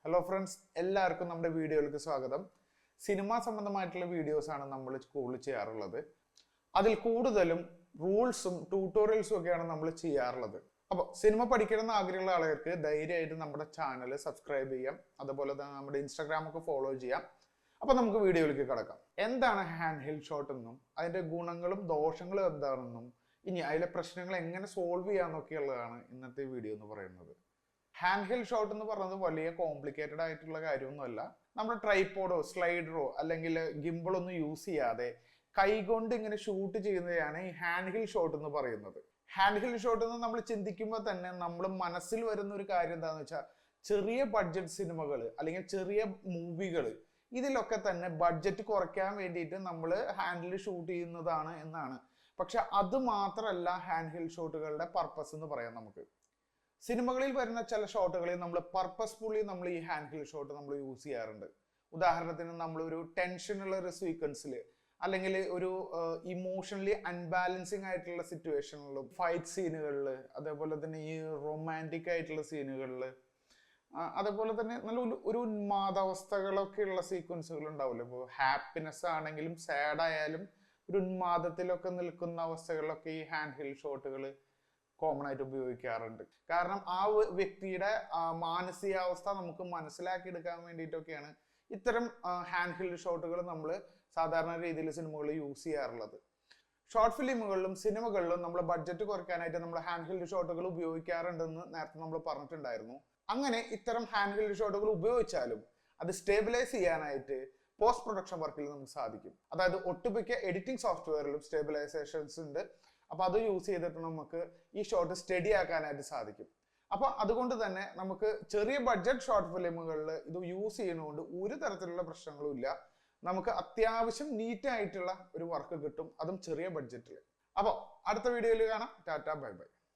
Hello friends, എല്ലാവർക്കും നമ്മുടെ വീഡിയോയിലേക്ക് സ്വാഗതം. സിനിമ സംബന്ധമായിട്ടുള്ള വീഡിയോസാണ് നമ്മൾ കൂടുതൽ ചെയ്യാറുള്ളത്. അതിൽ കൂടുതലും റൂൾസും ട്യൂട്ടോറിയൽസും ഒക്കെയാണ് നമ്മൾ ചെയ്യാറുള്ളത്. അപ്പോൾ സിനിമ പഠിക്കണമെന്ന് ആഗ്രഹമുള്ള ആളുകൾക്ക് ധൈര്യമായിട്ട് നമ്മുടെ ചാനൽ സബ്സ്ക്രൈബ് ചെയ്യാം. അതുപോലെ തന്നെ നമ്മുടെ ഇൻസ്റ്റാഗ്രാം ഒക്കെ ഫോളോ ചെയ്യാം. അപ്പോൾ നമുക്ക് വീഡിയോയിലേക്ക് കിടക്കാം. എന്താണ് ഹാൻഡ് ഹെൽഡ് ഷോട്ട് എന്നും അതിൻ്റെ ഗുണങ്ങളും ദോഷങ്ങളും എന്താണെന്നും ഇനി അതിലെ പ്രശ്നങ്ങൾ എങ്ങനെ സോൾവ് ചെയ്യാമെന്നൊക്കെയുള്ളതാണ് ഇന്നത്തെ വീഡിയോ എന്ന് പറയുന്നത്. ഹാൻഡ് ഹെൽഡ് ഷോട്ട് എന്ന് പറയുന്നത് വലിയ കോംപ്ലിക്കേറ്റഡ് ആയിട്ടുള്ള കാര്യമൊന്നുമല്ല. നമ്മുടെ ട്രൈപോഡോ സ്ലൈഡറോ അല്ലെങ്കിൽ ഗിംബിളൊന്നും യൂസ് ചെയ്യാതെ കൈകൊണ്ട് ഇങ്ങനെ ഷൂട്ട് ചെയ്യുന്നതാണ് ഈ ഹാൻഡ് ഹെൽഡ് ഷോട്ട് എന്ന് പറയുന്നത്. ഹാൻഡ് ഹെൽഡ് ഷോട്ട് എന്ന് നമ്മൾ ചിന്തിക്കുമ്പോൾ തന്നെ നമ്മൾ മനസ്സിൽ വരുന്ന ഒരു കാര്യം എന്താണെന്ന് വെച്ചാൽ, ചെറിയ ബഡ്ജറ്റ് സിനിമകൾ അല്ലെങ്കിൽ ചെറിയ മൂവികൾ, ഇതിലൊക്കെ തന്നെ ബഡ്ജറ്റ് കുറയ്ക്കാൻ വേണ്ടിയിട്ട് നമ്മൾ ഹാൻഡിൽ ഷൂട്ട് ചെയ്യുന്നതാണ് എന്നാണ്. പക്ഷെ അത് മാത്രമല്ല ഹാൻഡ് ഹെൽഡ് ഷോട്ടുകളുടെ പർപ്പസ് എന്ന് പറയാം. നമുക്ക് സിനിമകളിൽ വരുന്ന ചില ഷോട്ടുകളിൽ നമ്മൾ പർപ്പസ്ഫുള്ളി നമ്മൾ ഈ ഹാൻഡ് ഹെൽഡ് ഷോട്ട് നമ്മൾ യൂസ് ചെയ്യാറുണ്ട്. ഉദാഹരണത്തിന് നമ്മളൊരു ടെൻഷനുള്ള ഒരു സീക്വൻസിൽ അല്ലെങ്കിൽ ഒരു ഇമോഷണലി അൺബാലൻസിങ് ആയിട്ടുള്ള സിറ്റുവേഷനിലും ഫൈറ്റ് സീനുകളിൽ, അതേപോലെ തന്നെ ഈ റൊമാൻറ്റിക് ആയിട്ടുള്ള സീനുകളിൽ, അതേപോലെ തന്നെ നല്ല ഒരു ഉന്മാദാവസ്ഥകളൊക്കെ ഉള്ള സീക്വൻസുകൾ ഉണ്ടാവില്ല. ഇപ്പോൾ ഹാപ്പിനെസ് ആണെങ്കിലും സാഡ് ആയാലും ഒരു ഉന്മാദത്തിലൊക്കെ നിൽക്കുന്ന അവസ്ഥകളിലൊക്കെ ഈ ഹാൻഡ് ഹെൽഡ് ഷോട്ടുകൾ കോമൺ ആയിട്ട് ഉപയോഗിക്കാറുണ്ട്. കാരണം ആ വ്യക്തിയുടെ മാനസികാവസ്ഥ നമുക്ക് മനസ്സിലാക്കിയെടുക്കാൻ വേണ്ടിയിട്ടൊക്കെയാണ് ഇത്തരം ഹാൻഡ് ഹെൽഡ് ഷോട്ടുകൾ നമ്മൾ സാധാരണ രീതിയിൽ സിനിമകളിൽ യൂസ് ചെയ്യാറുള്ളത്. ഷോർട്ട് ഫിലിമുകളിലും സിനിമകളിലും നമ്മൾ ബഡ്ജറ്റ് കുറയ്ക്കാനായിട്ട് നമ്മൾ ഹാൻഡ് ഹെൽഡ് ഷോട്ടുകൾ ഉപയോഗിക്കാറുണ്ടെന്ന് നേരത്തെ നമ്മൾ പറഞ്ഞിട്ടുണ്ടായിരുന്നു. അങ്ങനെ ഇത്തരം ഹാൻഡ് ഹെൽഡ് ഷോട്ടുകൾ ഉപയോഗിച്ചാലും അത് സ്റ്റേബിലൈസ് ചെയ്യാനായിട്ട് പോസ്റ്റ് പ്രൊഡക്ഷൻ വർക്കിൽ നമുക്ക് സാധിക്കും. അതായത് ഒട്ടുമിക്ക എഡിറ്റിംഗ് സോഫ്റ്റ്വെയറിലും സ്റ്റേബിലൈസേഷൻസ് ഉണ്ട്. അപ്പൊ അത് യൂസ് ചെയ്തിട്ട് നമുക്ക് ഈ ഷോട്ട് സ്റ്റഡി ആക്കാനായിട്ട് സാധിക്കും. അപ്പൊ അതുകൊണ്ട് തന്നെ നമുക്ക് ചെറിയ ബഡ്ജറ്റ് ഷോർട്ട് ഫിലിമുകളിൽ ഇത് യൂസ് ചെയ്യുന്നതുകൊണ്ട് ഒരു തരത്തിലുള്ള പ്രശ്നങ്ങളും ഇല്ല. നമുക്ക് അത്യാവശ്യം നീറ്റ് ആയിട്ടുള്ള ഒരു വർക്ക് കിട്ടും, അതും ചെറിയ ബഡ്ജറ്റിൽ. അപ്പോൾ അടുത്ത വീഡിയോയിൽ കാണാം. Tata, bye bye.